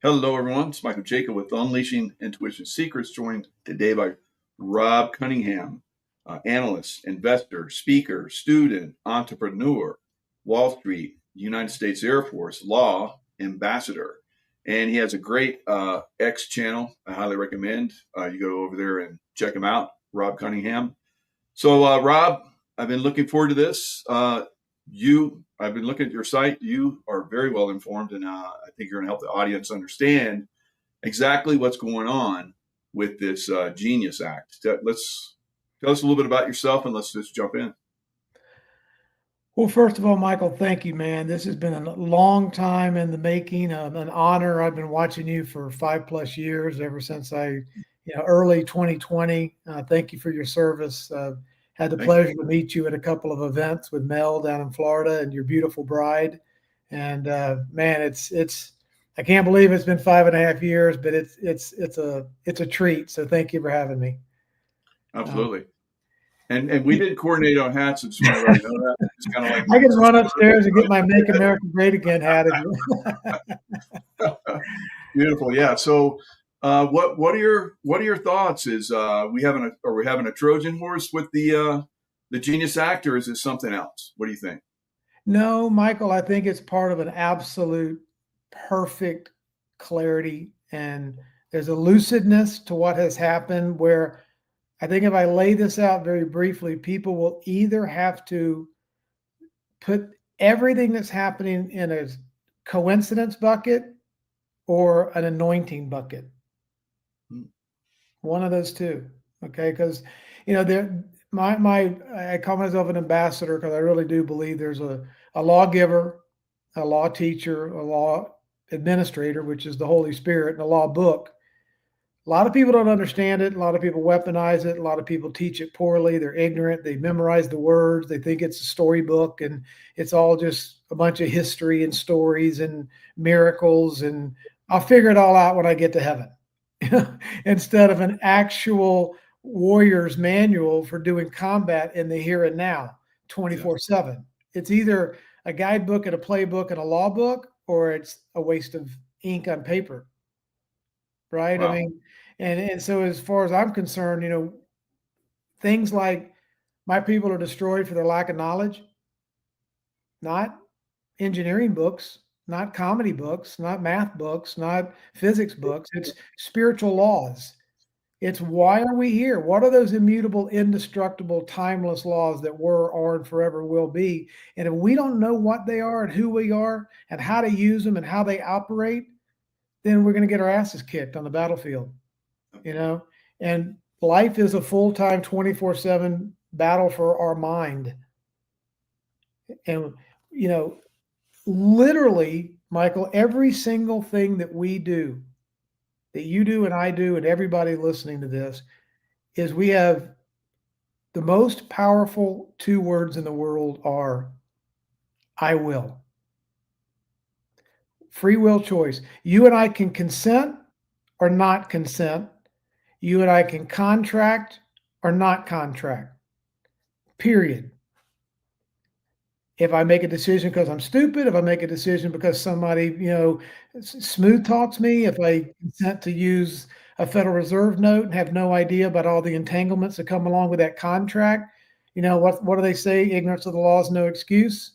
Hello, everyone. It's Michael Jaco with Unleashing Intuition Secrets, joined today by Rob Cunningham, analyst, investor, speaker, student, entrepreneur, Wall Street, United States Air Force, law ambassador. And he has a great X channel I highly recommend. You go over there and check him out, Rob Cunningham. So, Rob, I've been looking forward to this. I've been looking at your site. You are very well informed, and I think you're going to help the audience understand exactly what's going on with this Genius Act. Let's tell us a little bit about yourself, and let's just jump in. Well, first of all, Michael, thank you, man. This has been a long time in the making, an honor. I've been watching you for 5+ years, ever since early 2020. Thank you for your service. Had the pleasure to meet you at a couple of events with Mel down in Florida and your beautiful bride. And man, I can't believe it's been 5.5 years, but it's a treat. So thank you for having me. Absolutely. And we didn't coordinate on hats. I just want to let you know that. It's kind of like I can run upstairs and get my "Make America Great Again" hat. Beautiful. Yeah. So what are your thoughts? Is are we having a Trojan horse with the Genius Act, or is this something else? What do you think? No, Michael, I think it's part of an absolute perfect clarity, and there's a lucidness to what has happened, where I think if I lay this out very briefly, people will either have to put everything that's happening in a coincidence bucket or an anointing bucket. One of those two. Okay. Because, I call myself an ambassador because I really do believe there's a lawgiver, a law teacher, a law administrator, which is the Holy Spirit, and a law book. A lot of people don't understand it. A lot of people weaponize it. A lot of people teach it poorly. They're ignorant. They memorize the words. They think it's a storybook, and it's all just a bunch of history and stories and miracles. And I'll figure it all out when I get to heaven, instead of an actual warrior's manual for doing combat in the here and now, 24/7. It's either a guidebook and a playbook and a law book, or it's a waste of ink on paper. Right. Wow. I mean, and so as far as I'm concerned, things like my people are destroyed for their lack of knowledge, not engineering books, not comedy books, not math books, not physics books. It's spiritual laws. It's why are we here? What are those immutable, indestructible, timeless laws that were, are, and forever will be? And if we don't know what they are and who we are and how to use them and how they operate, then we're going to get our asses kicked on the battlefield, and life is a full-time 24/7 battle for our mind. And, literally, Michael, every single thing that we do, that you do and I do, and everybody listening to this, is we have the most powerful 2 words in the world are, I will. Free will choice. You and I can consent or not consent. You and I can contract or not contract. Period. If I make a decision because I'm stupid, if I make a decision because somebody, smooth talks me, if I consent to use a Federal Reserve note and have no idea about all the entanglements that come along with that contract, what do they say? Ignorance of the law is no excuse.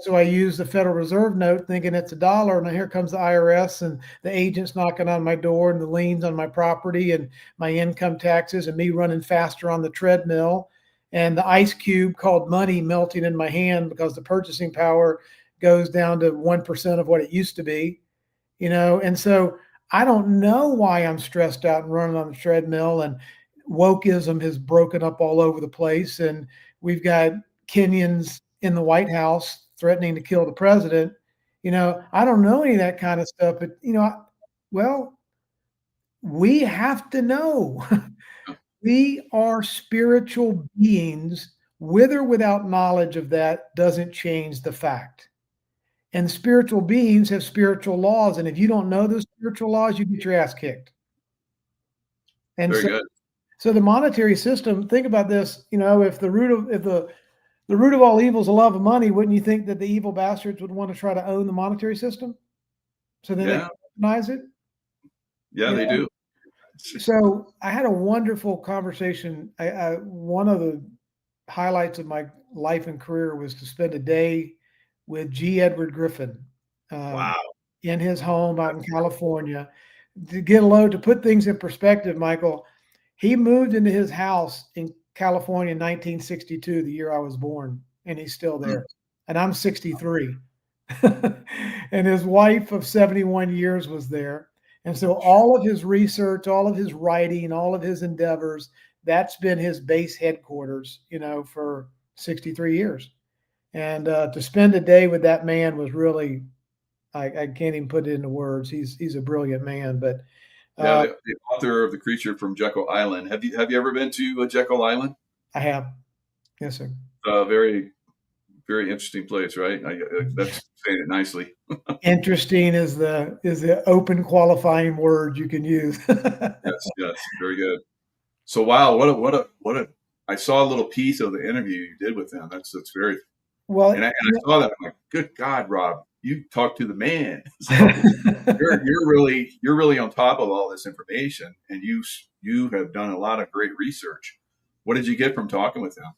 So I use the Federal Reserve note thinking it's $1, and here comes the IRS and the agents knocking on my door and the liens on my property and my income taxes and me running faster on the treadmill and the ice cube called money melting in my hand because the purchasing power goes down to 1% of what it used to be, and so I don't know why I'm stressed out and running on the treadmill, and wokeism has broken up all over the place, and we've got Kenyans in the White House threatening to kill the president. I don't know any of that kind of stuff, but we have to know. We are spiritual beings. With or without knowledge of that doesn't change the fact. And spiritual beings have spiritual laws, and if you don't know those spiritual laws, you get your ass kicked. And Very good. So the monetary system, think about this, if the root of all evil is a love of money, wouldn't you think that the evil bastards would want to try to own the monetary system? So then recognize it? Yeah, You they know? do. So I had a wonderful conversation. One of the highlights of my life and career was to spend a day with G. Edward Griffin um, Wow. in his home out in California. To put things in perspective, Michael, he moved into his house in California in 1962, the year I was born, and he's still Mm. there. And I'm 63. And his wife of 71 years was there. And so all of his research, all of his writing, all of his endeavors, that's been his base headquarters, for 63 years. And to spend a day with that man was really, I can't even put it into words. He's a brilliant man. But Yeah, the author of The Creature from Jekyll Island. Have you ever been to Jekyll Island? I have, yes, sir. Very, very interesting place, right? That's saying it nicely. Interesting is the open qualifying word you can use. Yes, yes, very good. So wow, what a I saw a little piece of the interview you did with them. That's very and Well, I saw that. I'm like, good God, Rob, you talked to the man. So you're really on top of all this information, and you have done a lot of great research. What did you get from talking with them?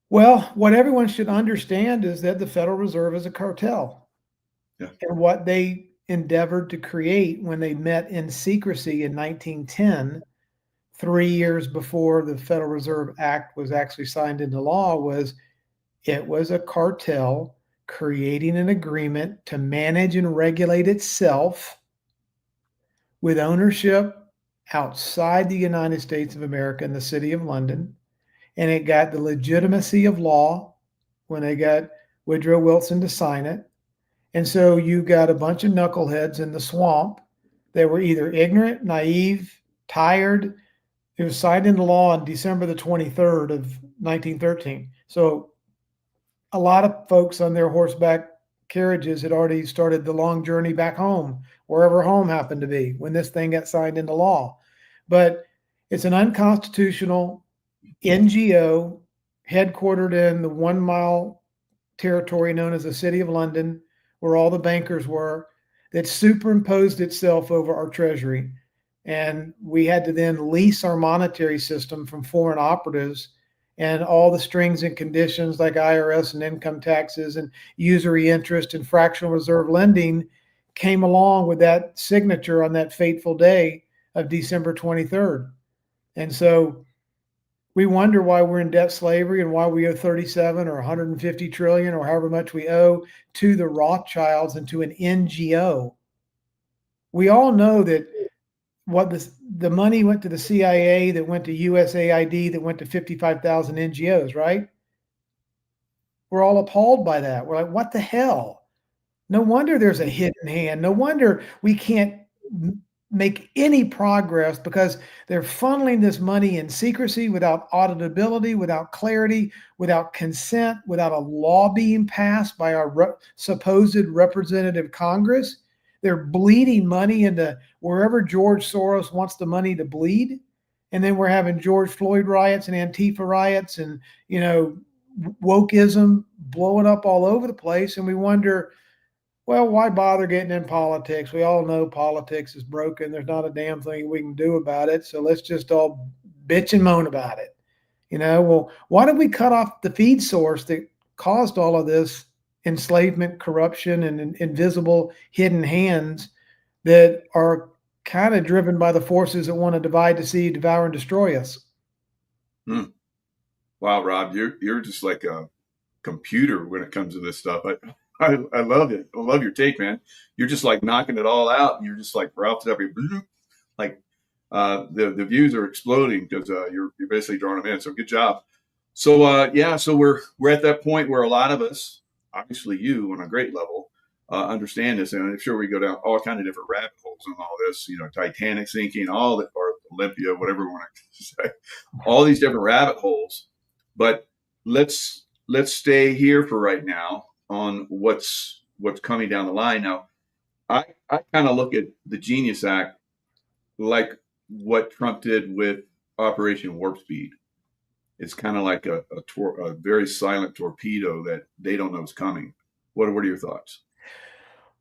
well, what everyone should understand is that the Federal Reserve is a cartel. Yeah. And what they endeavored to create when they met in secrecy in 1910, 3 years before the Federal Reserve Act was actually signed into law, was a cartel creating an agreement to manage and regulate itself with ownership outside the United States of America in the city of London. And it got the legitimacy of law when they got Woodrow Wilson to sign it. And so you got a bunch of knuckleheads in the swamp that were either ignorant, naive, tired. It was signed into law on December the 23rd of 1913. So a lot of folks on their horseback carriages had already started the long journey back home, wherever home happened to be, when this thing got signed into law. But it's an unconstitutional NGO headquartered in the 1 mile territory known as the City of London, where all the bankers were, that superimposed itself over our treasury. And we had to then lease our monetary system from foreign operatives, and all the strings and conditions like IRS and income taxes and usury interest and fractional reserve lending came along with that signature on that fateful day of December 23rd. And so we wonder why we're in debt slavery and why we owe 37 or 150 trillion or however much we owe to the Rothschilds and to an NGO. We all know that the money went to the CIA, that went to USAID, that went to 55,000 NGOs, right? We're all appalled by that. We're like, what the hell? No wonder there's a hidden hand. No wonder we can't make any progress, because they're funneling this money in secrecy, without auditability, without clarity, without consent, without a law being passed by our supposed representative Congress. They're bleeding money into wherever George Soros wants the money to bleed. And then we're having George Floyd riots and Antifa riots and, wokeism blowing up all over the place. And we wonder, well, why bother getting in politics? We all know politics is broken. There's not a damn thing we can do about it. So let's just all bitch and moan about it. Well, why did we cut off the feed source that caused all of this enslavement, corruption, and invisible hidden hands that are kind of driven by the forces that want to divide, deceive, devour, and destroy us? Wow, Rob, you're just like a computer when it comes to this stuff. I love it. I love your take, man. You're just like knocking it all out. You're just like Ralph every like the views are exploding because you're basically drawing them in. So good job. So so we're at that point where a lot of us, obviously you on a great level, understand this, and I'm sure we go down all kind of different rabbit holes on all this. Titanic sinking, all that, or Olympia, whatever we want to say, all these different rabbit holes. But let's stay here for right now on what's coming down the line. Now, I kind of look at the Genius Act like what Trump did with Operation Warp Speed. It's kind of like a very silent torpedo that they don't know is coming. What are your thoughts?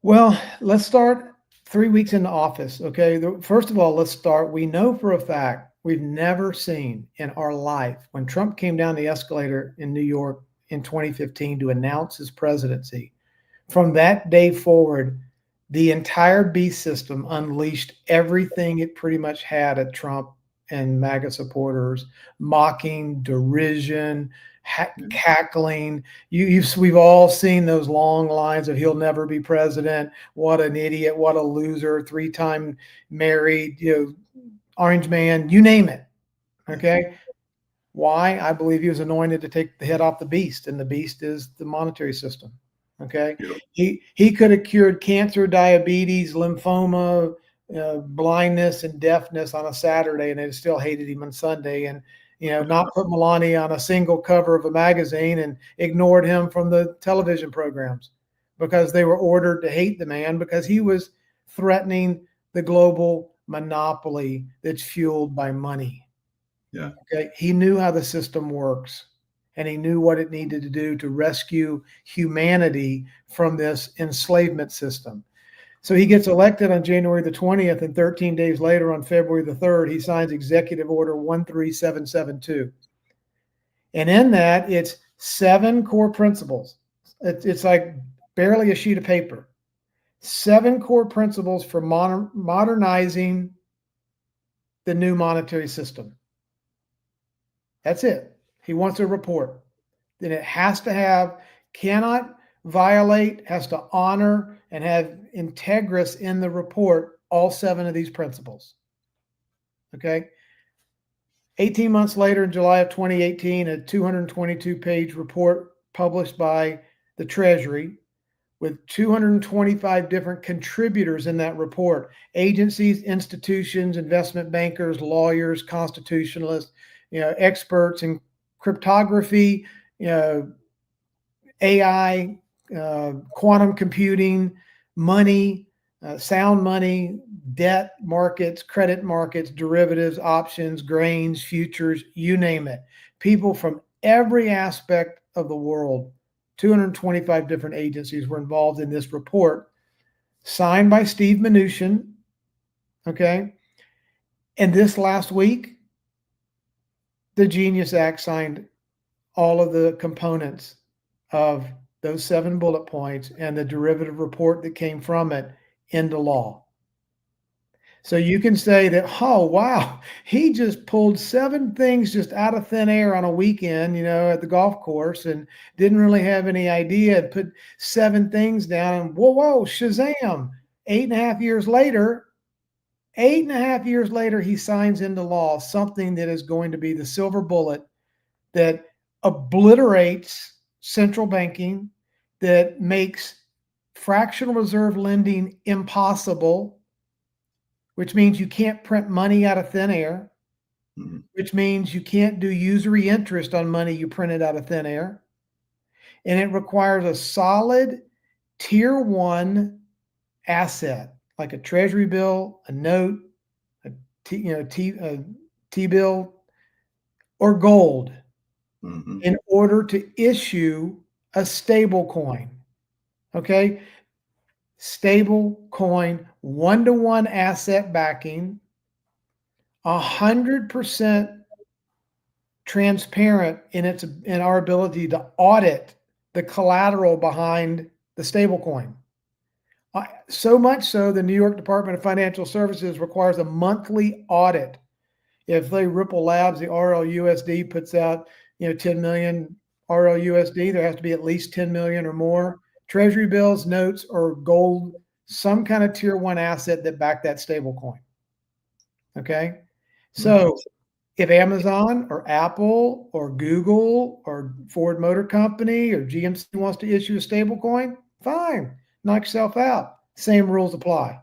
Well, let's start 3 weeks into office. Okay. First of all, let's start. We know for a fact we've never seen in our life when Trump came down the escalator in New York in 2015 to announce his presidency. From that day forward, the entire beast system unleashed everything it pretty much had at Trump and MAGA supporters, mocking, derision, cackling. We've all seen those long lines of "he'll never be president," "what an idiot," "what a loser," 3-time married, orange man, you name it. Okay. Why? I believe he was anointed to take the head off the beast, and the beast is the monetary system. Okay. Yep. He could have cured cancer, diabetes, lymphoma, blindness, and deafness on a Saturday, and they still hated him on Sunday, and not put Melania on a single cover of a magazine and ignored him from the television programs because they were ordered to hate the man because he was threatening the global monopoly that's fueled by money. Yeah. Okay. He knew how the system works, and he knew what it needed to do to rescue humanity from this enslavement system. So he gets elected on January the 20th, and 13 days later, on February the 3rd, he signs Executive Order 13772. And in that, it's 7 core principles. It's like barely a sheet of paper. 7 core principles for modernizing the new monetary system. That's it. He wants a report. Then it has to have, cannot violate, has to honor, and have integrous in the report all 7 of these principles. Okay. 18 months later, in July of 2018, a 222-page report published by the Treasury with 225 different contributors in that report: agencies, institutions, investment bankers, lawyers, constitutionalists, experts in cryptography, AI, quantum computing, money, sound money, debt markets, credit markets, derivatives, options, grains, futures, you name it. People from every aspect of the world, 225 different agencies were involved in this report, signed by Steve Mnuchin. Okay. And this last week, the Genius Act signed all of the components of those 7 bullet points and the derivative report that came from it into law. So you can say that, oh, wow, he just pulled 7 things just out of thin air on a weekend, at the golf course, and didn't really have any idea, and put 7 things down, and whoa, Shazam. 8.5 years later, he signs into law something that is going to be the silver bullet that obliterates central banking, that makes fractional reserve lending impossible, which means you can't print money out of thin air, which means you can't do usury interest on money you printed out of thin air. And it requires a solid tier 1 asset, like a treasury bill, a note, a T-bill, or gold, in order to issue a stable coin. Okay. Stable coin, 1-to-1 asset backing, 100% transparent in our ability to audit the collateral behind the stable coin. So much so, the New York Department of Financial Services requires a monthly audit. If Ripple Labs, the RLUSD, puts out 10 million RLUSD, there has to be at least 10 million or more treasury bills, notes, or gold, some kind of tier 1 asset that back that stable coin. Okay. So if Amazon or Apple or Google or Ford Motor Company or GMC wants to issue a stable coin, fine, knock yourself out. Same rules apply.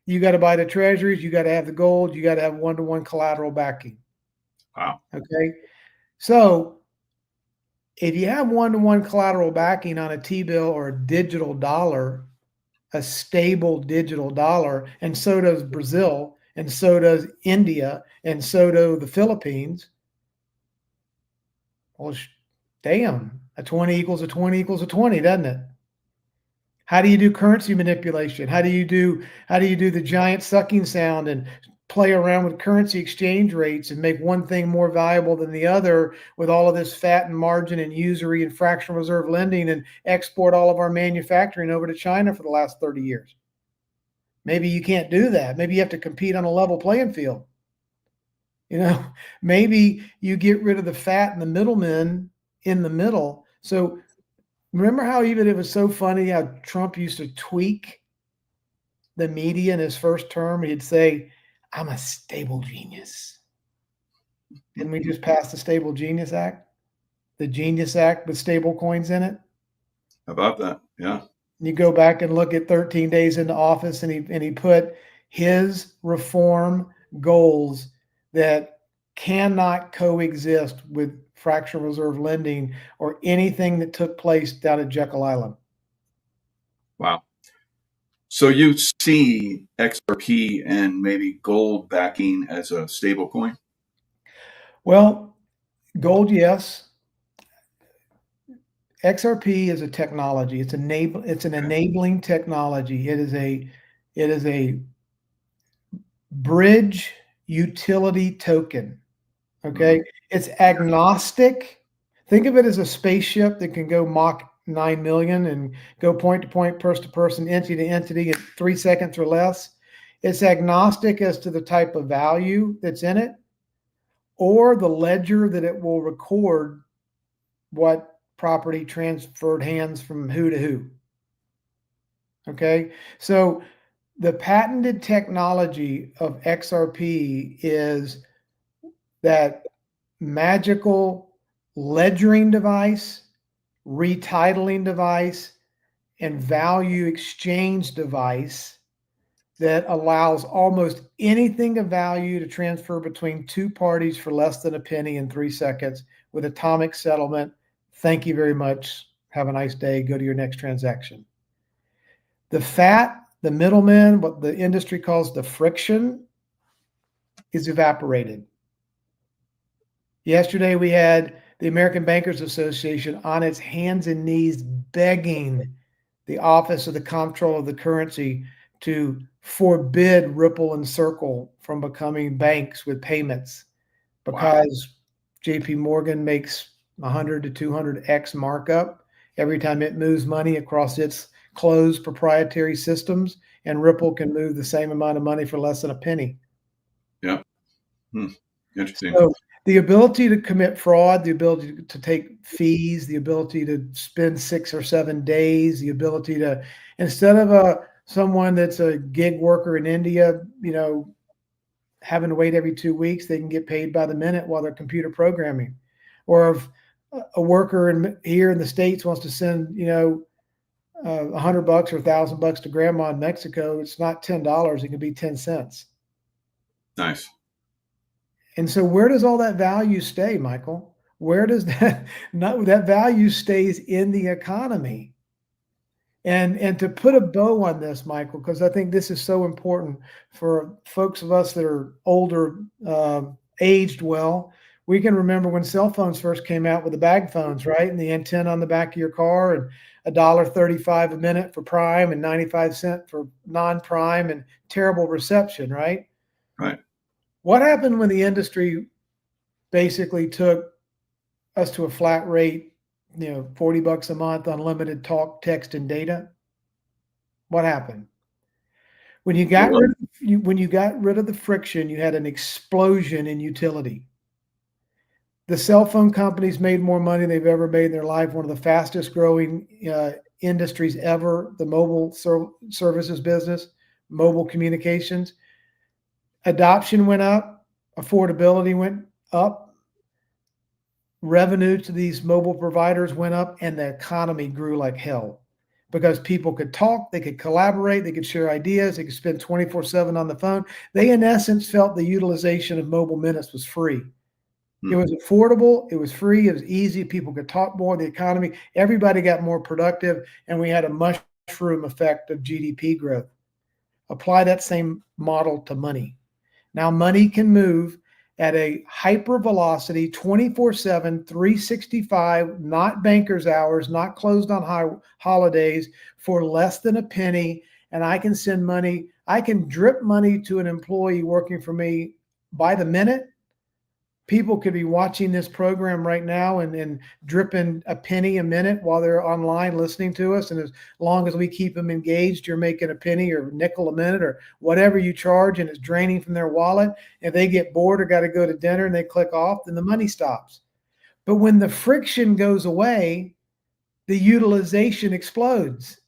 You got to buy the treasuries, you got to have the gold, you got to have 1-to-1 collateral backing. Wow. Okay. So if you have 1-to-1 collateral backing on a T-bill or a digital dollar, a stable digital dollar, and so does Brazil, and so does India, and so do the Philippines, well, damn, a 20 equals a 20 equals a 20, doesn't it? How do you do currency manipulation? How do you do the giant sucking sound and play around with currency exchange rates and make one thing more valuable than the other with all of this fat and margin and usury and fractional reserve lending and export all of our manufacturing over to China for the last 30 years? Maybe you can't do that. Maybe you have to compete on a level playing field. You know, maybe you get rid of the fat and the middlemen in the middle. So remember how even it was so funny how Trump used to tweak the media in his first term? He'd say, I'm a stable genius. Didn't we just pass the Stable Genius Act? The Genius Act with stable coins in it? How about that? Yeah. You go back and look at 13 days into office, and he put his reform goals that cannot coexist with fractional reserve lending or anything that took place down at Jekyll Island. Wow. So you see XRP and maybe gold backing as a stable coin? Well, gold, yes. XRP is a technology. It's an enabling technology. It is a bridge utility token. Okay. It's agnostic. Think of it as a spaceship that can go Mach 9 million and go point to point, person to person, entity to entity in 3 seconds or less. It's agnostic as to the type of value that's in it or the ledger that it will record what property transferred hands from who to who. Okay. So the patented technology of XRP is that magical ledgering device, retitling device, and value exchange device that allows almost anything of value to transfer between two parties for less than a penny in 3 seconds with atomic settlement. Thank you very much. Have a nice day. Go to your next transaction. The fat, the middleman, what the industry calls the friction, is evaporated. Yesterday, we had the American Bankers Association on its hands and knees begging the Office of the Comptroller of the Currency to forbid Ripple and Circle from becoming banks with payments because JP Morgan makes 100 to 200x markup every time it moves money across its closed proprietary systems, and Ripple can move the same amount of money for less than a penny. Yeah. Interesting. So the ability to commit fraud, the ability to take fees, the ability to spend 6 or 7 days, the ability to, instead of someone that's a gig worker in India, having to wait every 2 weeks, they can get paid by the minute while they're computer programming. Or if a worker here in the States wants to send, $100 or $1,000 to grandma in Mexico, it's not $10, it can be 10 cents. Nice. And so where does all that value stay, Michael? Where does that value stays in the economy? And to put a bow on this, Michael, because I think this is so important for folks of us that are older, aged well. We can remember when cell phones first came out with the bag phones, right? And the antenna on the back of your car, and $1.35 a minute for prime and 95 cents for non-prime, and terrible reception, right? Right. What happened when the industry basically took us to a flat rate, $40 a month, unlimited talk, text, and data? What happened? When you got rid of the friction, you had an explosion in utility. The cell phone companies made more money than they've ever made in their life. One of the fastest growing industries ever, the mobile services business, mobile communications. Adoption went up, affordability went up, revenue to these mobile providers went up, and the economy grew like hell because people could talk, they could collaborate, they could share ideas, they could spend 24/7 on the phone. They, in essence, felt the utilization of mobile minutes was free. It was affordable, it was free, it was easy, people could talk more, the economy, everybody got more productive, and we had a mushroom effect of GDP growth. Apply that same model to money. Now money can move, at a hyper velocity, 24/7, 365, not bankers hours, not closed on holidays, for less than a penny. And I can send money. I can drip money to an employee working for me by the minute. People could be watching this program right now and dripping a penny a minute while they're online listening to us. And as long as we keep them engaged, you're making a penny or nickel a minute or whatever you charge, and it's draining from their wallet. If they get bored or got to go to dinner and they click off, then the money stops. But when the friction goes away, the utilization explodes.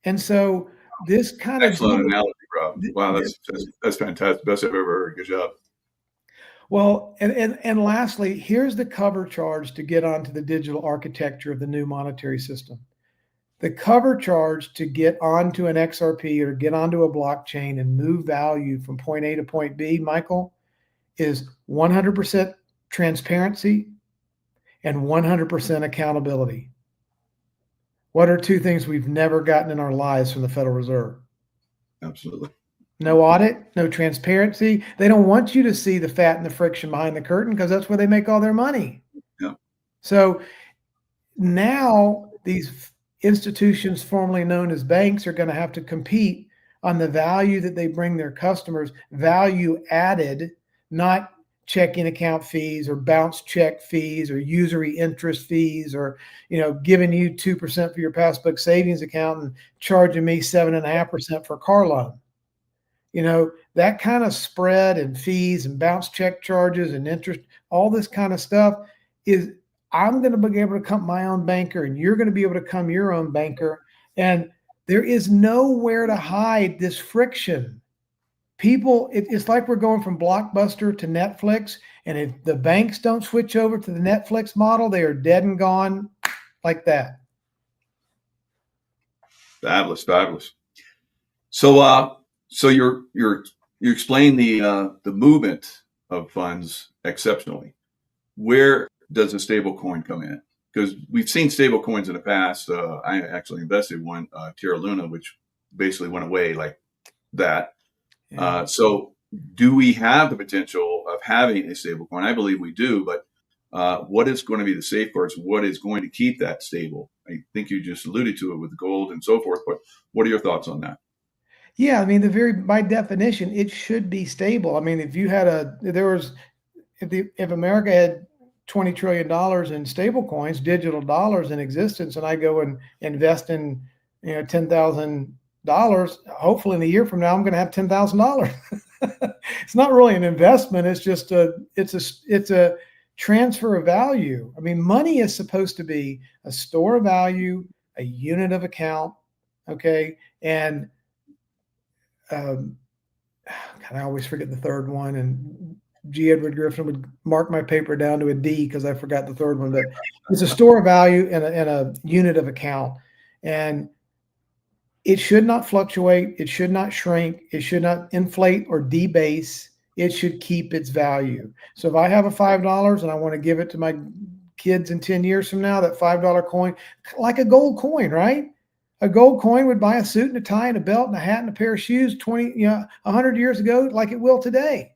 And so this kind of excellent analogy, Rob. Wow, that's fantastic. Best I've ever heard. Good job. Well, and lastly, here's the cover charge to get onto the digital architecture of the new monetary system. The cover charge to get onto an XRP or get onto a blockchain and move value from point A to point B, Michael, is 100% transparency and 100% accountability. What are two things we've never gotten in our lives from the Federal Reserve? Absolutely. No audit, no transparency. They don't want you to see the fat and the friction behind the curtain because that's where they make all their money. Yeah. So now these institutions formerly known as banks are going to have to compete on the value that they bring their customers, value added, not checking account fees or bounce check fees or usury interest fees, or, giving you 2% for your passbook savings account and charging me 7.5% for a car loan. That kind of spread and fees and bounce check charges and interest, all this kind of stuff is, I'm going to be able to become my own banker and you're going to be able to become your own banker. And there is nowhere to hide this friction. People, it's like we're going from Blockbuster to Netflix. And if the banks don't switch over to the Netflix model, they are dead and gone like that. Fabulous, fabulous. So you explain the movement of funds exceptionally. Where does a stable coin come in? Because we've seen stable coins in the past. I actually invested one, Terra Luna, which basically went away like that. Yeah. So do we have the potential of having a stable coin? I believe we do, but what is going to be the safeguards? What is going to keep that stable? I think you just alluded to it with gold and so forth, but what are your thoughts on that? Yeah, I mean, by definition, it should be stable. I mean, if America had $20 trillion in stable coins, digital dollars in existence, and I go and invest in, $10,000, hopefully in a year from now, I'm going to have $10,000. It's not really an investment. It's just it's a transfer of value. I mean, money is supposed to be a store of value, a unit of account. Okay. And, I always forget the third one, and G. Edward Griffin would mark my paper down to a D because I forgot the third one. But it's a store of value and a unit of account, and it should not fluctuate. It should not shrink. It should not inflate or debase. It should keep its value. So if I have a $5 and I want to give it to my kids in 10 years from now, that $5 coin, like a gold coin, right? A gold coin would buy a suit and a tie and a belt and a hat and a pair of shoes 100 years ago, like it will today,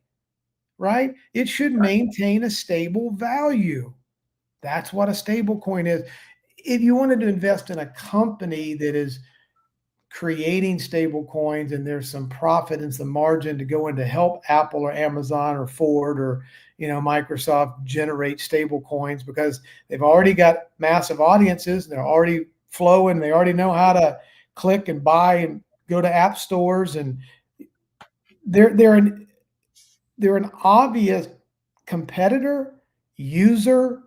right? It should maintain a stable value. That's what a stable coin is. If you wanted to invest in a company that is creating stable coins and there's some profit and some margin to go in to help Apple or Amazon or Ford or Microsoft generate stable coins, because they've already got massive audiences, they're already flowing, they already know how to click and buy and go to app stores, and they're an obvious competitor, user,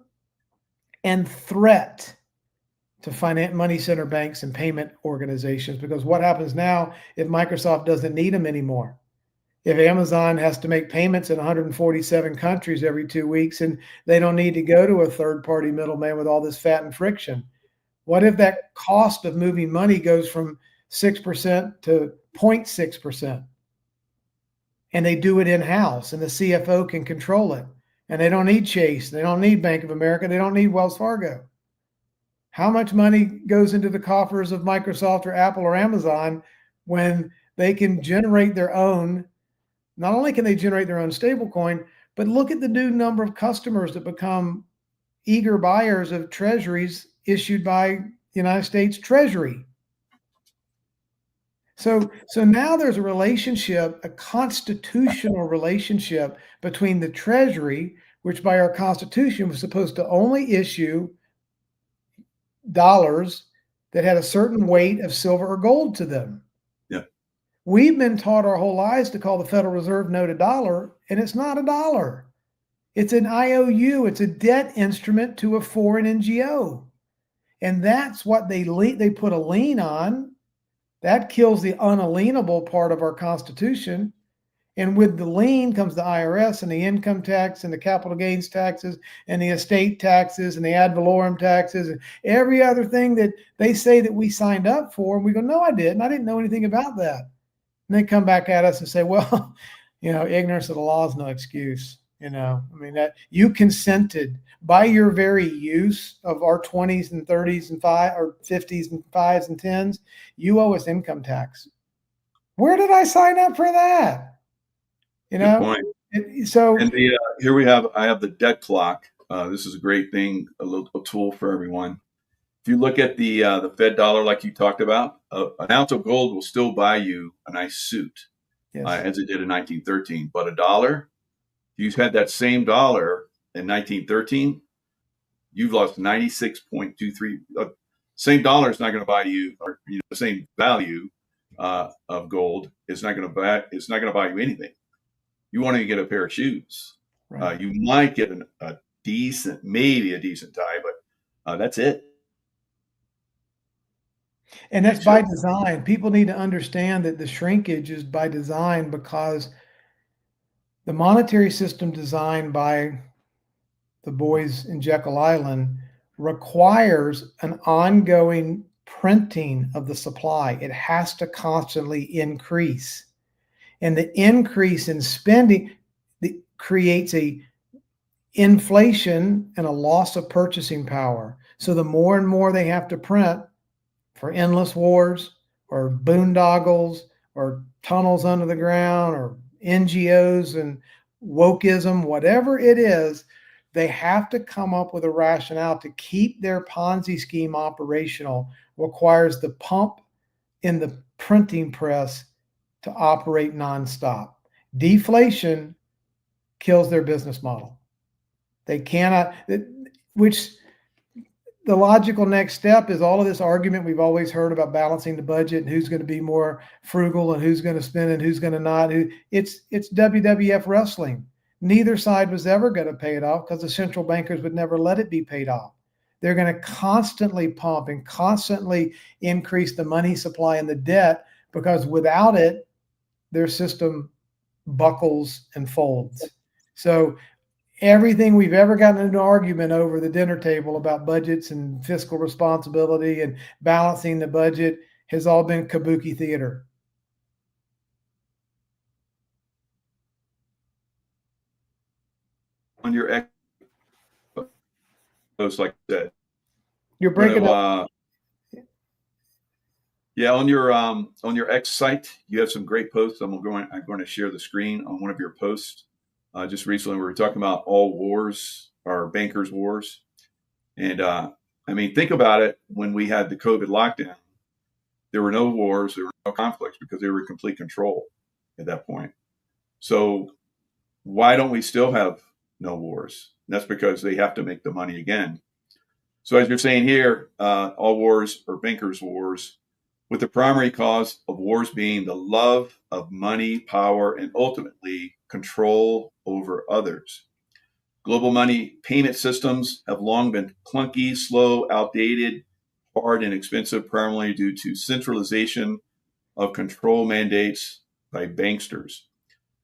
and threat to money center banks and payment organizations. Because what happens now if Microsoft doesn't need them anymore? If Amazon has to make payments in 147 countries every 2 weeks and they don't need to go to a third-party middleman with all this fat and friction? What if that cost of moving money goes from 6% to 0.6%? And they do it in-house and the CFO can control it. And they don't need Chase. They don't need Bank of America. They don't need Wells Fargo. How much money goes into the coffers of Microsoft or Apple or Amazon when they can generate their own not only can they generate their own stable coin, but look at the new number of customers that become eager buyers of treasuries issued by the United States Treasury. So now there's a relationship, a constitutional relationship between the Treasury, which by our Constitution was supposed to only issue dollars that had a certain weight of silver or gold to them. Yeah. We've been taught our whole lives to call the Federal Reserve note a dollar, and it's not a dollar. It's an IOU. It's a debt instrument to a foreign NGO. And that's what they put a lien on. That kills the unalienable part of our Constitution. And with the lien comes the IRS and the income tax and the capital gains taxes and the estate taxes and the ad valorem taxes and every other thing that they say that we signed up for. And we go, no, I didn't. I didn't know anything about that. And they come back at us and say, well, ignorance of the law is no excuse. That you consented by your very use of our 20s and 30s and 50s and 5s and 10s. You owe us income tax. Where did I sign up for that? Good point. I have the debt clock. This is a great thing, a tool for everyone. If you look at the Fed dollar, like you talked about, an ounce of gold will still buy you a nice suit, yes, as it did in 1913. But a dollar, you had that same dollar in 1913, you've lost 96.23. Same dollar is not going to buy you, or the same value of gold is not going to buy you anything. You want to get a pair of shoes. Right. You might get maybe a decent tie, but that's it. And that's by design. People need to understand that the shrinkage is by design, because the monetary system designed by the boys in Jekyll Island requires an ongoing printing of the supply. It has to constantly increase. And the increase in spending creates a inflation and a loss of purchasing power. So the more and more they have to print for endless wars or boondoggles or tunnels under the ground or NGOs and wokeism, whatever it is, they have to come up with a rationale to keep their Ponzi scheme operational. Requires the pump in the printing press to operate nonstop. Deflation kills their business model. They cannot, which the logical next step is all of this argument we've always heard about balancing the budget and who's going to be more frugal and who's going to spend and who's going to not. It's WWF wrestling. Neither side was ever going to pay it off because the central bankers would never let it be paid off. They're going to constantly pump and constantly increase the money supply and the debt, because without it, their system buckles and folds. So everything we've ever gotten into an argument over the dinner table about budgets and fiscal responsibility and balancing the budget has all been kabuki theater. On your post, like I said, you're breaking up. Yeah, on your X site, you have some great posts. I'm going to share the screen on one of your posts. Just recently, we were talking about all wars are bankers' wars, and think about it. When we had the COVID lockdown, there were no wars, there were no conflicts, because they were in complete control at that point. So why don't we still have no wars? And that's because they have to make the money again. So as you're saying here, all wars are bankers' wars, with the primary cause of wars being the love of money, power, and ultimately control over others. Global money payment systems have long been clunky, slow, outdated, hard, and expensive, primarily due to centralization of control mandates by banksters.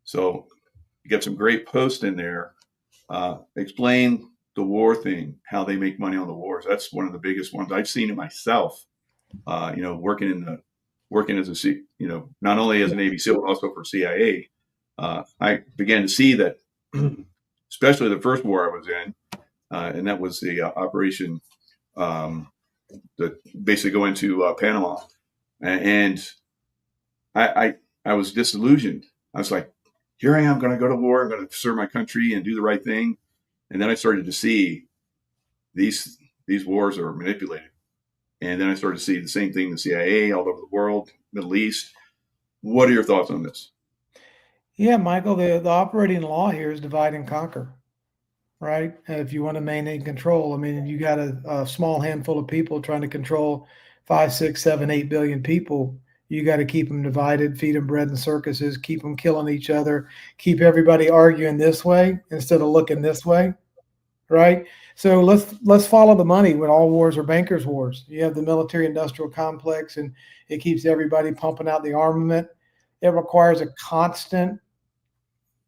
So you got some great posts in there. Explain the war thing, how they make money on the wars. That's one of the biggest ones. I've seen it myself. Working as a, not only as a Navy SEAL, but also for CIA. I began to see that, especially the first war I was in, and that was the operation that basically go into Panama. And I was disillusioned. I was like, here I am going to go to war. I'm going to serve my country and do the right thing. And then I started to see these wars are manipulated. And then I started to see the same thing in the CIA all over the world, Middle East. What are your thoughts on this? Yeah, Michael, the operating law here is divide and conquer, right? If you want to maintain control, I mean, you got a small handful of people trying to control 5, 6, 7, 8 billion people. You got to keep them divided, feed them bread and circuses, keep them killing each other, keep everybody arguing this way instead of looking this way, right? So let's follow the money. When all wars are bankers' wars, you have the military-industrial complex, and it keeps everybody pumping out the armament. It requires a constant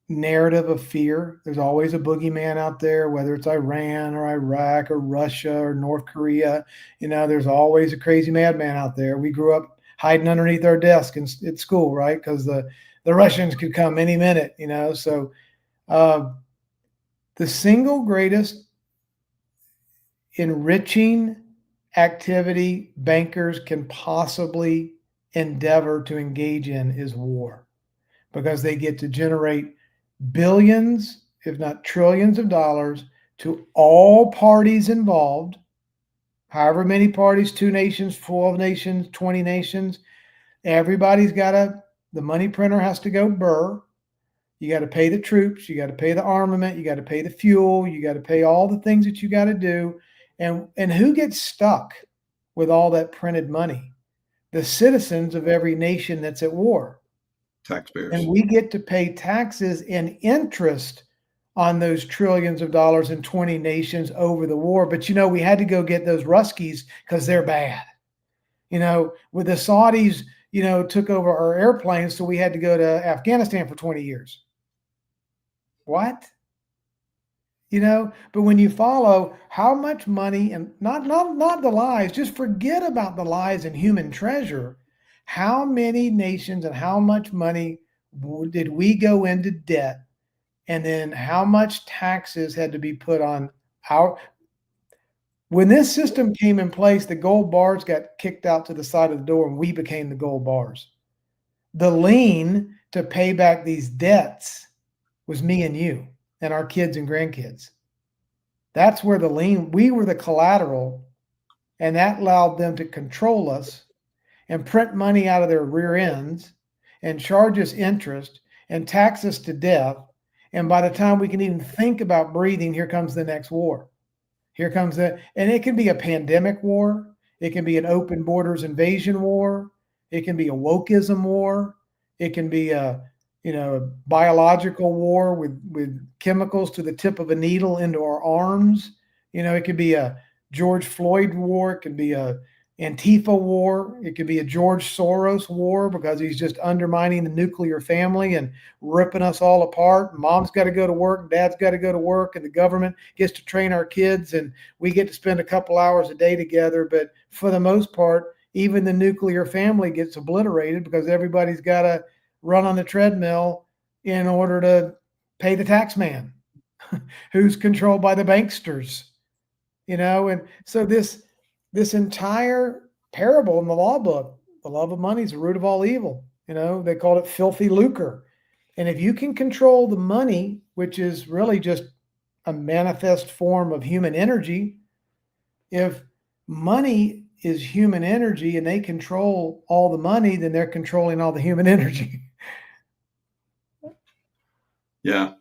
narrative of fear. There's always a boogeyman out there, whether it's Iran or Iraq or Russia or North Korea. There's always a crazy madman out there. We grew up hiding underneath our desk at school, right? Because the Russians could come any minute. So the single greatest enriching activity bankers can possibly endeavor to engage in is war, because they get to generate billions, if not trillions of dollars to all parties involved, however many parties, 2 nations, 12 nations, 20 nations. Everybody's the money printer has to go burr. You got to pay the troops, you got to pay the armament, you got to pay the fuel, you got to pay all the things that you got to do. And who gets stuck with all that printed money? The citizens of every nation that's at war. Taxpayers. And we get to pay taxes and interest on those trillions of dollars in 20 nations over the war. But, we had to go get those Ruskies because they're bad. With the Saudis, took over our airplanes, so we had to go to Afghanistan for 20 years. What? But when you follow how much money, and not the lies, just forget about the lies and human treasure. How many nations and how much money did we go into debt? And then how much taxes had to be put on when this system came in place, the gold bars got kicked out to the side of the door and we became the gold bars. The lien to pay back these debts was me and you and our kids and grandkids. That's where the lien, we were the collateral, and that allowed them to control us and print money out of their rear ends and charge us interest and tax us to death. And by the time we can even think about breathing, here comes the next war. And it can be a pandemic war. It can be an open borders invasion war. It can be a wokeism war. It can be a biological war with chemicals to the tip of a needle into our arms. It could be a George Floyd war. It could be a Antifa war. It could be a George Soros war because he's just undermining the nuclear family and ripping us all apart. Mom's got to go to work, dad's got to go to work, and the government gets to train our kids, and we get to spend a couple hours a day together. But for the most part, even the nuclear family gets obliterated because everybody's got to run on the treadmill in order to pay the tax man who's controlled by the banksters. And so this entire parable in the law book, the love of money is the root of all evil. They called it filthy lucre. And if you can control the money, which is really just a manifest form of human energy, if money is human energy and they control all the money, then they're controlling all the human energy. Yeah.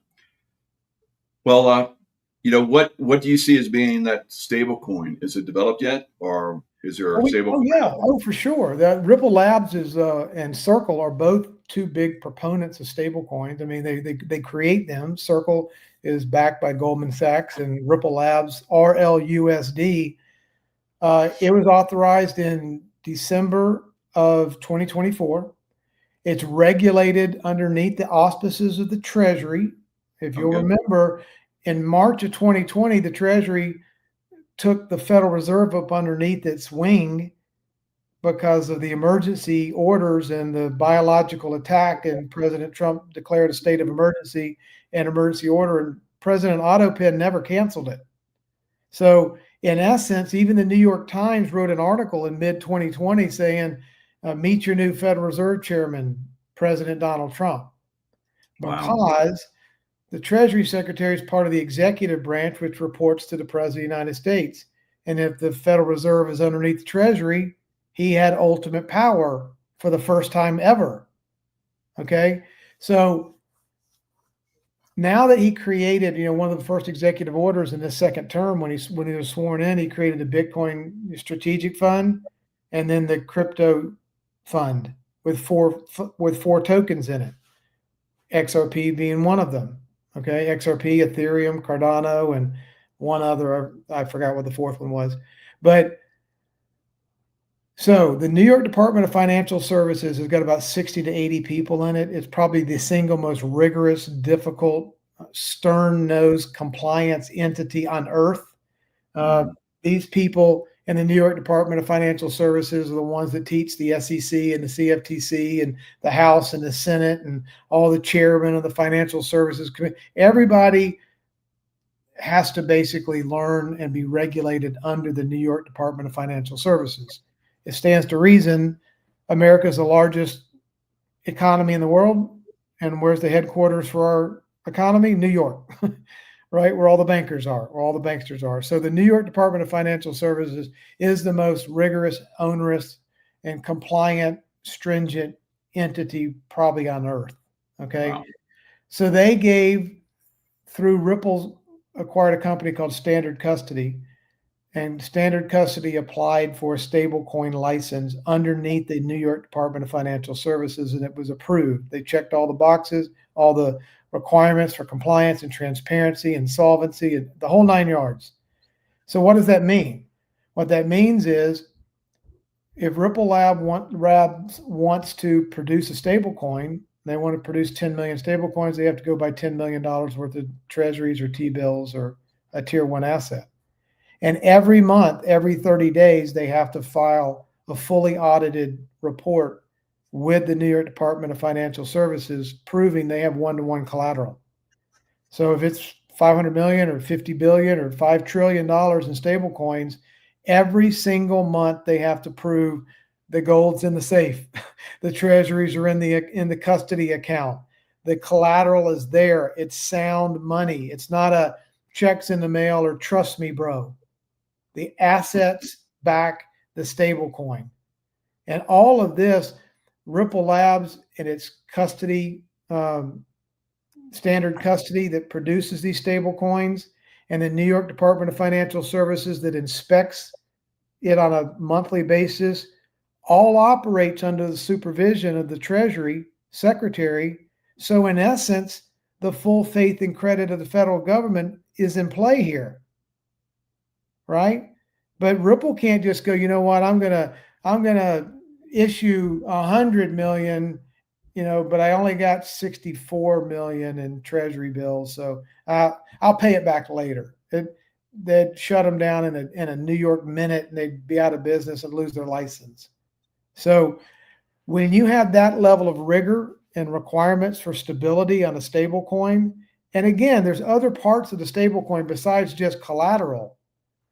Well, what do you see as being that stable coin? Is it developed yet, or is there a stable coin? Yeah. Oh, for sure. That Ripple Labs and Circle are both 2 big proponents of stable coins. I mean, they create them. Circle is backed by Goldman Sachs, and Ripple Labs, RLUSD. It was authorized in December of 2024. It's regulated underneath the auspices of the Treasury. If you'll remember, in March of 2020, the Treasury took the Federal Reserve up underneath its wing because of the emergency orders and the biological attack, and President Trump declared a state of emergency and emergency order, and President Autopin never canceled it. So in essence, even the New York Times wrote an article in mid-2020 saying, meet your new Federal Reserve Chairman, President Donald Trump. because the Treasury Secretary is part of the executive branch, which reports to the President of the United States. And if the Federal Reserve is underneath the Treasury, he had ultimate power for the first time ever. Okay. So now that he created, one of the first executive orders in his second term when he was sworn in, he created the Bitcoin Strategic Fund and then the crypto fund with four tokens in it, XRP being one of them. Okay, XRP, Ethereum, Cardano, and one other. I forgot what the fourth one was. But so the New York Department of Financial Services has got about 60 to 80 people in it. It's probably the single most rigorous, difficult, stern-nosed compliance entity on earth. These people in the New York Department of Financial Services are the ones that teach the SEC and the CFTC and the House and the Senate and all the chairmen of the Financial Services Committee. Everybody has to basically learn and be regulated under the New York Department of Financial Services. It stands to reason America is the largest economy in the world. And where's the headquarters for our economy? New York, right? Where all the bankers are, where all the banksters are. So the New York Department of Financial Services is the most rigorous, onerous, and compliant, stringent entity probably on earth. Okay. Wow. So they gave, through Ripple, acquired a company called Standard Custody. And Standard Custody applied for a stablecoin license underneath the New York Department of Financial Services, and it was approved. They checked all the boxes, all the requirements for compliance and transparency and solvency, and the whole 9 yards. So what does that mean? What that means is if Ripple Labs wants to produce a stablecoin, they want to produce 10 million stablecoins, they have to go buy $10 million worth of treasuries or T-bills or a tier 1 asset. And every month, every 30 days, they have to file a fully audited report with the New York Department of Financial Services proving they have one-to-one collateral. So if it's 500 million or 50 billion or $5 trillion in stable coins, every single month they have to prove the gold's in the safe, the treasuries are in the custody account, the collateral is there, it's sound money, it's not a checks in the mail or trust me, bro. The assets back the stable coin. And all of this, Ripple Labs and its custody, Standard Custody that produces these stable coins, and the New York Department of Financial Services that inspects it on a monthly basis, all operates under the supervision of the Treasury Secretary. So in essence, the full faith and credit of the federal government is in play here. Right? But Ripple can't just go, you know what, I'm gonna issue 100 million, but I only got 64 million in treasury bills, so I'll pay it back later. They'd shut them down in a New York minute, and they'd be out of business and lose their license. So when you have that level of rigor and requirements for stability on a stable coin, and again, there's other parts of the stable coin besides just collateral.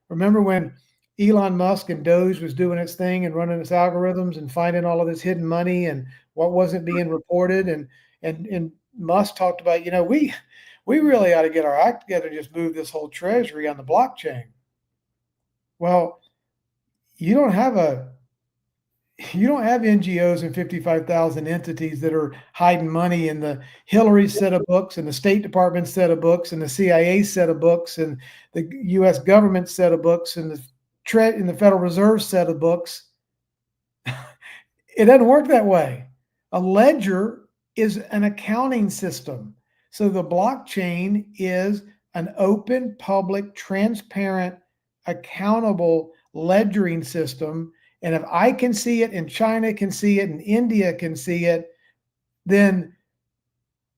Remember when Elon Musk and Doge was doing its thing and running its algorithms and finding all of this hidden money and what wasn't being reported? And Musk talked about, we really ought to get our act together and just move this whole treasury on the blockchain. Well, you don't have NGOs and 55,000 entities that are hiding money in the Hillary set of books and the State Department set of books and the CIA set of books and the U.S. government set of books and the Federal Reserve set of books. It doesn't work that way. A ledger is an accounting system. So the blockchain is an open, public, transparent, accountable ledgering system. And if I can see it and China can see it and India can see it, then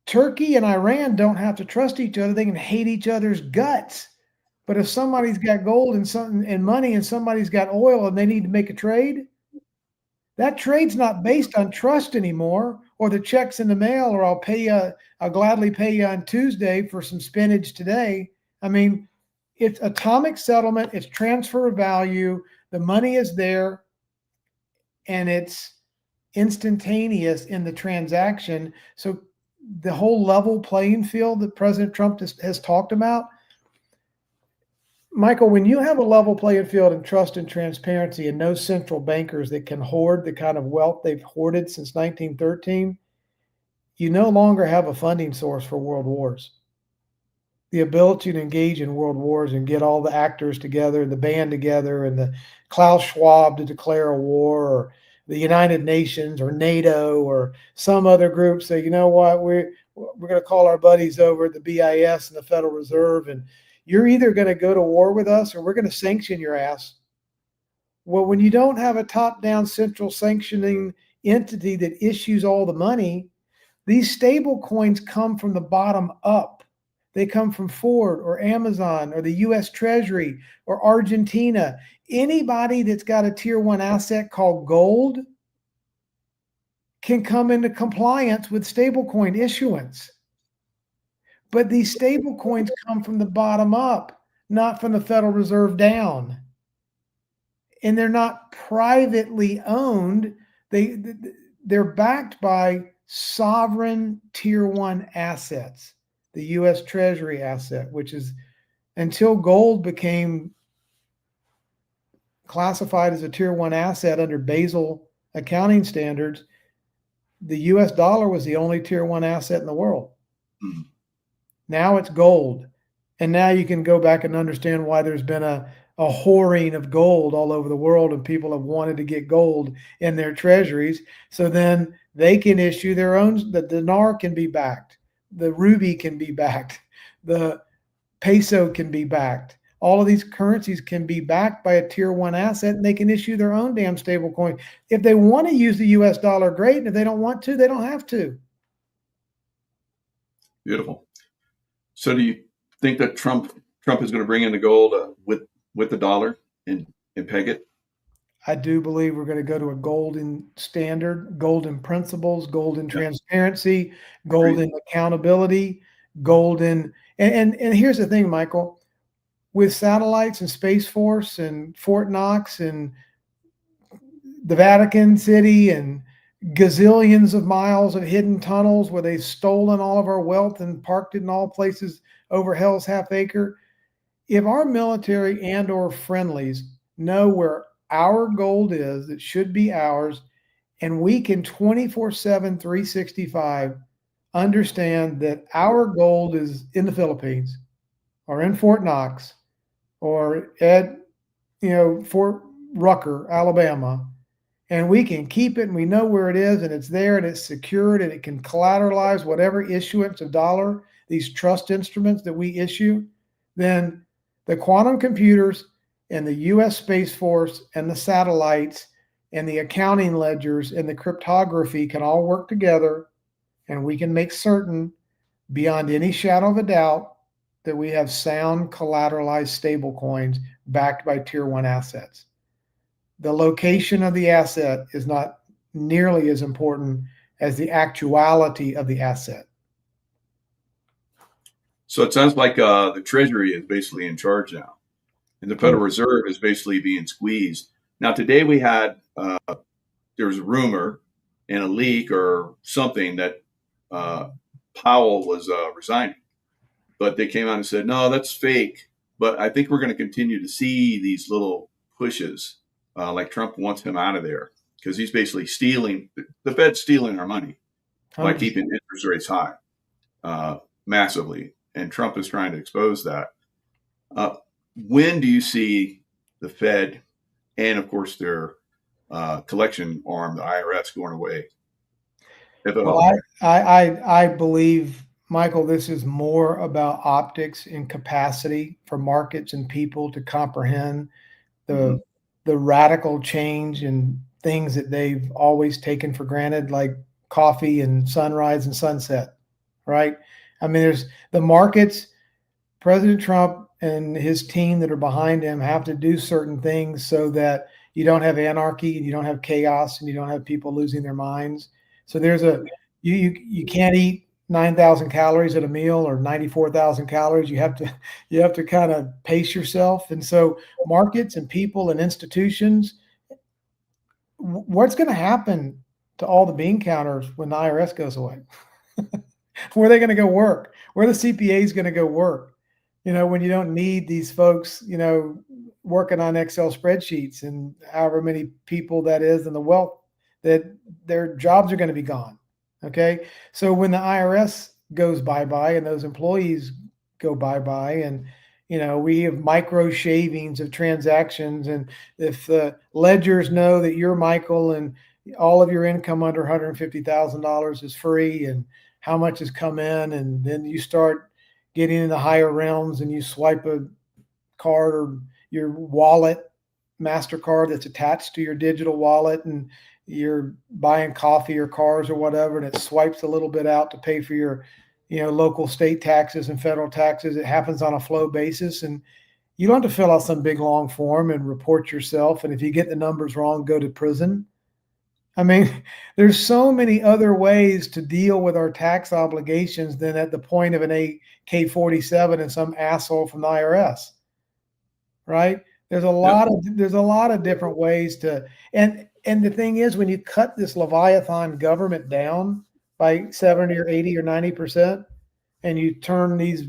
Turkey and Iran don't have to trust each other. They can hate each other's guts. But if somebody's got gold and money and somebody's got oil and they need to make a trade, that trade's not based on trust anymore, or the checks in the mail, or I'll gladly pay you on Tuesday for some spinach today. I mean, it's atomic settlement, it's transfer of value, the money is there, and it's instantaneous in the transaction. So the whole level playing field that President Trump has talked about. Michael, when you have a level playing field and trust and transparency and no central bankers that can hoard the kind of wealth they've hoarded since 1913, you no longer have a funding source for world wars. The ability to engage in world wars and get all the actors together and the band together and the Klaus Schwab to declare a war, or the United Nations or NATO or some other group say, you know what, we're going to call our buddies over at the BIS and the Federal Reserve, and you're either going to go to war with us or we're going to sanction your ass. Well, when you don't have a top-down central sanctioning entity that issues all the money, these stable coins come from the bottom up. They come from Ford or Amazon or the U.S. Treasury or Argentina. Anybody that's got a tier 1 asset called gold can come into compliance with stablecoin issuance. But these stable coins come from the bottom up, not from the Federal Reserve down. And they're not privately owned. They're backed by sovereign tier 1 assets. The U.S. Treasury asset, which is, until gold became classified as a tier 1 asset under Basel accounting standards, the U.S. dollar was the only tier 1 asset in the world. Mm-hmm. Now it's gold. And now you can go back and understand why there's been a whoring of gold all over the world, and people have wanted to get gold in their treasuries. So then they can issue their own, the dinar can be backed. The ruby can be backed. The peso can be backed. All of these currencies can be backed by a tier 1 asset, and they can issue their own damn stable coin. If they want to use the US dollar, great. And if they don't want to, they don't have to. Beautiful. So do you think that Trump is going to bring in the gold with the dollar and peg it? I do believe we're going to go to a golden standard, golden principles, golden transparency, golden accountability, golden. And here's the thing, Michael, with satellites and Space Force and Fort Knox and the Vatican City and gazillions of miles of hidden tunnels where they've stolen all of our wealth and parked it in all places over Hell's Half Acre. If our military and or friendlies know where our gold is, that should be ours, and we can 24/7, 365 understand that our gold is in the Philippines or in Fort Knox or at Fort Rucker, Alabama, and we can keep it and we know where it is and it's there and it's secured and it can collateralize whatever issuance of dollar, these trust instruments that we issue, then the quantum computers and the U.S. Space Force and the satellites and the accounting ledgers and the cryptography can all work together, and we can make certain beyond any shadow of a doubt that we have sound collateralized stable coins backed by tier 1 assets. The location of the asset is not nearly as important as the actuality of the asset. So it sounds like the Treasury is basically in charge now, and the Federal Reserve is basically being squeezed. Now, today we had, there was a rumor and a leak or something that Powell was resigning, but they came out and said, no, that's fake. But I think we're going to continue to see these little pushes, like Trump wants him out of there because he's basically stealing, the Fed's stealing our money by keeping interest rates high massively. And Trump is trying to expose that. When do you see the Fed and, of course, their collection arm, the IRS, going away? If at all? I believe, Michael, this is more about optics and capacity for markets and people to comprehend the radical change in things that they've always taken for granted, like coffee and sunrise and sunset, right? I mean, there's the markets, President Trump and his team that are behind him have to do certain things so that you don't have anarchy and you don't have chaos and you don't have people losing their minds. So there's you can't eat 9,000 calories at a meal or 94,000 calories. You have to kind of pace yourself. And so markets and people and institutions, what's going to happen to all the bean counters when the IRS goes away? Where are they going to go work? Where are the CPAs going to go work? When you don't need these folks, working on Excel spreadsheets and however many people that is, and the wealth that their jobs are going to be gone. Okay. So when the IRS goes bye-bye and those employees go bye-bye, and we have micro shavings of transactions, and if the ledgers know that you're Michael and all of your income under $150,000 is free, and how much has come in, and then you start getting in the higher realms and you swipe a card or your wallet, MasterCard, that's attached to your digital wallet, and you're buying coffee or cars or whatever, and it swipes a little bit out to pay for your local state taxes and federal taxes. It happens on a flow basis, and you don't have to fill out some big long form and report yourself, and if you get the numbers wrong, go to prison. I mean, there's so many other ways to deal with our tax obligations than at the point of an AK-47 and some asshole from the IRS, right? There's a lot of different ways to, and the thing is, when you cut this Leviathan government down by 70 or 80 or 90%, and you turn these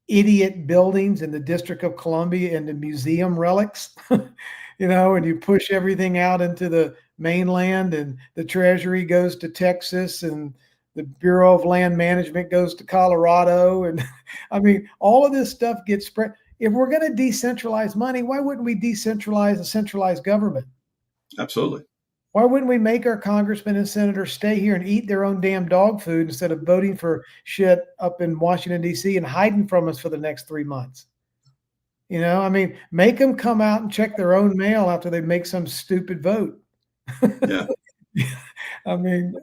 idiot buildings in the District of Columbia into museum relics, and you push everything out into the mainland, and the Treasury goes to Texas, and the Bureau of Land Management goes to Colorado. And I mean, all of this stuff gets spread. If we're going to decentralize money, why wouldn't we decentralize a centralized government? Absolutely. Why wouldn't we make our congressmen and senators stay here and eat their own damn dog food instead of voting for shit up in Washington, D.C. and hiding from us for the next 3 months? I mean, make them come out and check their own mail after they make some stupid vote. Yeah. I mean,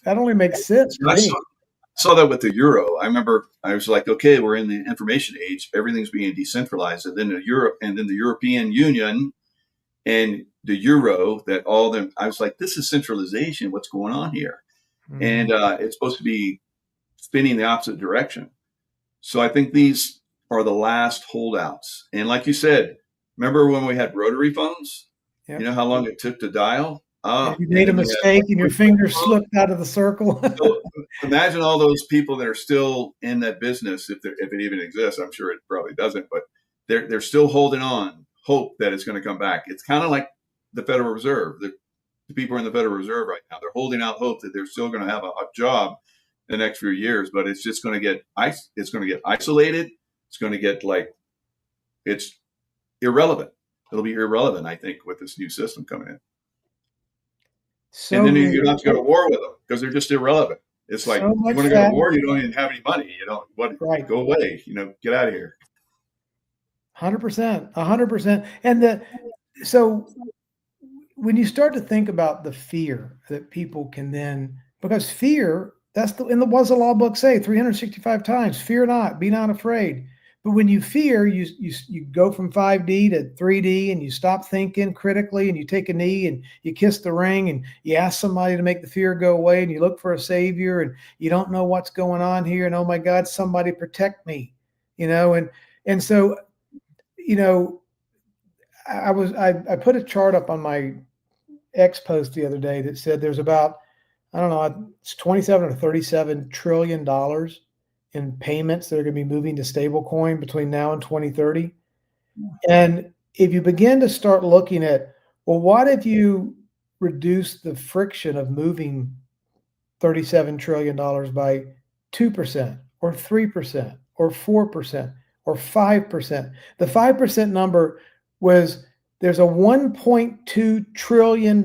that only makes sense to me. Saw that with the euro. I remember I was like, okay, we're in the information age. Everything's being decentralized. And then the European Union and the euro, I was like, this is centralization. What's going on here? Mm-hmm. And it's supposed to be spinning the opposite direction. So I think these are the last holdouts. And like you said, remember when we had rotary phones? Yep. You know how long it took to dial? You made a mistake and your finger slipped out of the circle. So imagine all those people that are still in that business, if it even exists. I'm sure it probably doesn't, but they're still holding on, hope that it's going to come back. It's kind of like the Federal Reserve. The people in the Federal Reserve right now, they're holding out hope that they're still going to have a job in the next few years, but it's just going to get isolated. It's going to get it's irrelevant. It'll be irrelevant, I think, with this new system coming in. So and then you don't have to go to war with them because they're just irrelevant. It's like, you want to go to war, you don't even have any money. Right. Go away. Get out of here. 100%. And so when you start to think about the fear that people can then, because fear, in the What's the Law book say 365 times, fear not, be not afraid. But when you fear, you go from 5D to 3D, and you stop thinking critically, and you take a knee and you kiss the ring, and you ask somebody to make the fear go away, and you look for a savior, and you don't know what's going on here, and oh my God, somebody protect me, and so I put a chart up on my X post the other day that said there's about, I don't know, it's 27 or 37 trillion dollars in payments that are going to be moving to stablecoin between now and 2030. And if you begin to start looking at, well, what if you reduce the friction of moving $37 trillion by 2% or 3% or 4% or 5%? The 5% number was, there's a $1.2 trillion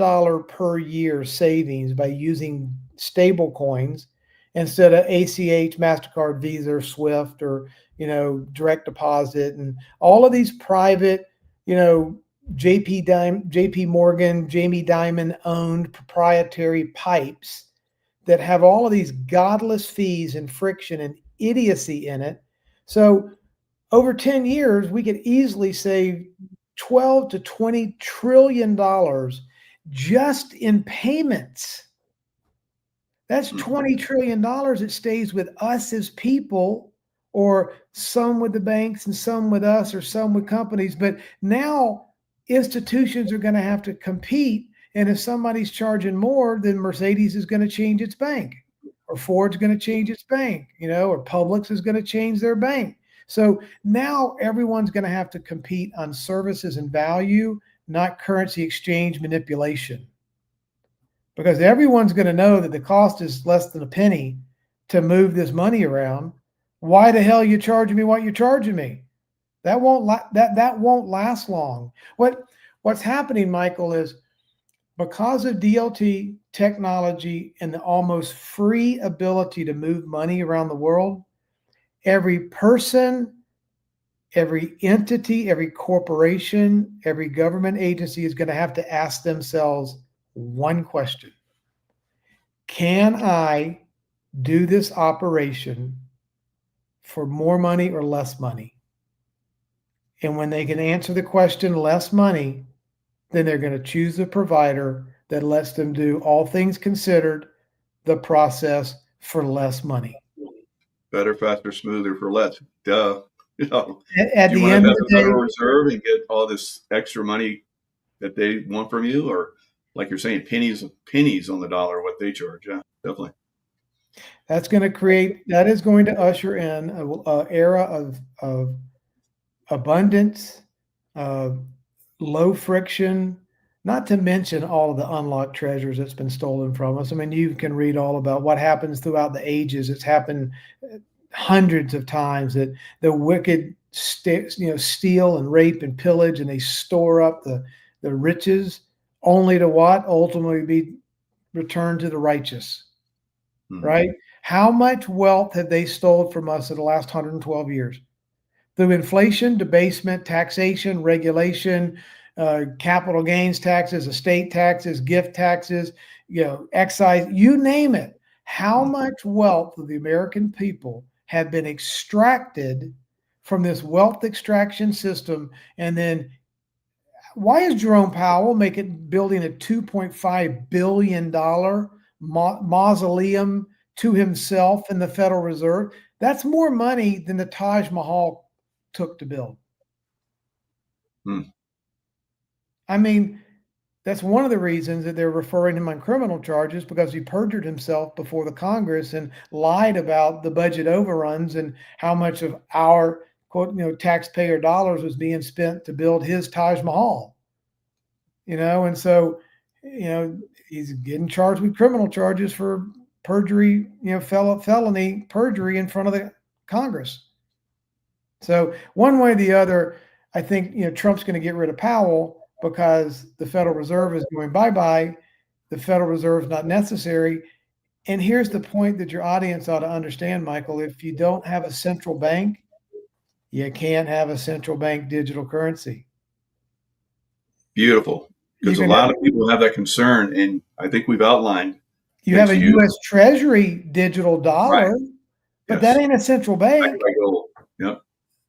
per year savings by using stable coins instead of ACH, MasterCard, Visa, or SWIFT, or, direct deposit, and all of these private, JP Morgan, Jamie Dimon owned proprietary pipes that have all of these godless fees and friction and idiocy in it. So over 10 years, we could easily save $12 to $20 trillion just in payments. That's $20 trillion that stays with us as people, or some with the banks and some with us, or some with companies. But now institutions are going to have to compete. And if somebody's charging more, then Mercedes is going to change its bank, or Ford's going to change its bank, or Publix is going to change their bank. So now everyone's going to have to compete on services and value, not currency exchange manipulation. Because everyone's going to know that the cost is less than a penny to move this money around. Why the hell are you charging me what you're charging me? That won't last long. What's happening, Michael, is because of DLT technology and the almost free ability to move money around the world, every person, every entity, every corporation, every government agency is going to have to ask themselves one question. Can I do this operation for more money or less money? And when they can answer the question less money, then they're going to choose a provider that lets them do, all things considered, the process for less money. Better, faster, smoother for less. Duh. At Do you the want end to of have the the day, Federal Reserve and get all this extra money that they want from you, or like you're saying, pennies on the dollar, what they charge? Yeah, definitely. that is going to usher in an era of abundance, low friction, not to mention all of the unlocked treasures that's been stolen from us. I mean, you can read all about what happens throughout the ages. It's happened hundreds of times that the wicked steal and rape and pillage, and they store up the riches, only to what? Ultimately be returned to the righteous. Right? How much wealth have they stolen from us in the last 112 years? Through inflation, debasement, taxation, regulation, capital gains taxes, estate taxes, gift taxes, excise, you name it. How much wealth of the American people have been extracted from this wealth extraction system? And then why is Jerome Powell building a $2.5 billion mausoleum to himself in the Federal Reserve? That's more money than the Taj Mahal took to build. I mean, that's one of the reasons that they're referring him on criminal charges, because he perjured himself before the Congress and lied about the budget overruns and how much of our quote, taxpayer dollars was being spent to build his Taj Mahal. And so, he's getting charged with criminal charges for perjury, felony perjury in front of the Congress. So one way or the other, I think, Trump's going to get rid of Powell because the Federal Reserve is going bye-bye. The Federal Reserve is not necessary. And here's the point that your audience ought to understand, Michael. If you don't have a central bank, you can't have a central bank digital currency. Beautiful. Because a lot of people have that concern, and I think we've outlined. You have a U.S. Treasury digital dollar, right. But that ain't a central bank. Yep.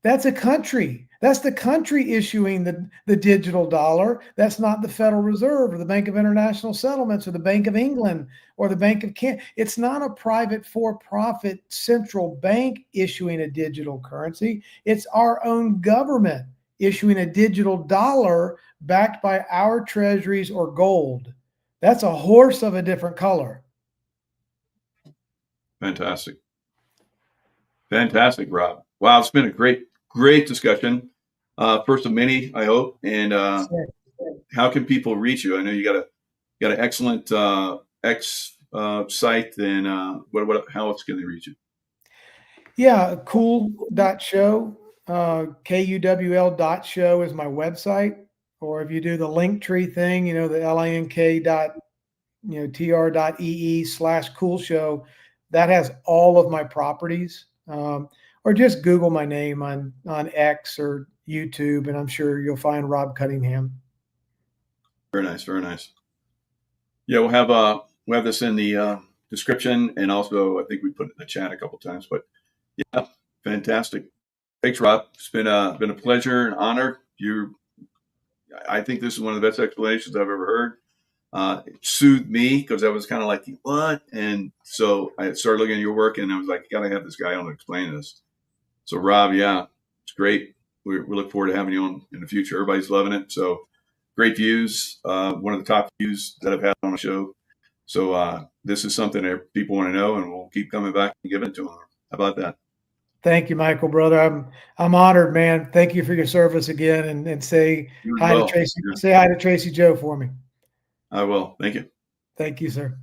That's a country. That's the country issuing the digital dollar. That's not the Federal Reserve or the Bank of International Settlements or the Bank of England or the Bank of Canada. It's not a private for-profit central bank issuing a digital currency. It's our own government issuing a digital dollar backed by our treasuries or gold. That's a horse of a different color. Fantastic. Fantastic, Rob. Wow, it's been a great discussion. First of many, I hope. And how can people reach you? I know you got an excellent X site. And how else can they reach you? Yeah, cool.show. KUWL.show is my website. Or if you do the Linktree thing, the link.tr.ee/cool show, that has all of my properties. Or just Google my name on X or YouTube, and I'm sure you'll find Rob Cunningham. Very nice, very nice. Yeah, we'll have this in the description, and also I think we put it in the chat a couple times. But yeah, fantastic. Thanks, Rob. It's been a pleasure and honor. I think this is one of the best explanations I've ever heard. It soothed me because I was kind of like, what? And so I started looking at your work, and I was like, gotta have this guy on to explain this. So Rob, yeah, it's great. We look forward to having you on in the future. Everybody's loving it. So great views. One of the top views that I've had on the show. So this is something that people want to know, and we'll keep coming back and giving it to them. How about that? Thank you, Michael, brother. I'm honored, man. Thank you for your service again, and say hi to Tracy. Yeah. Say hi to Tracy Joe for me. I will. Thank you. Thank you, sir.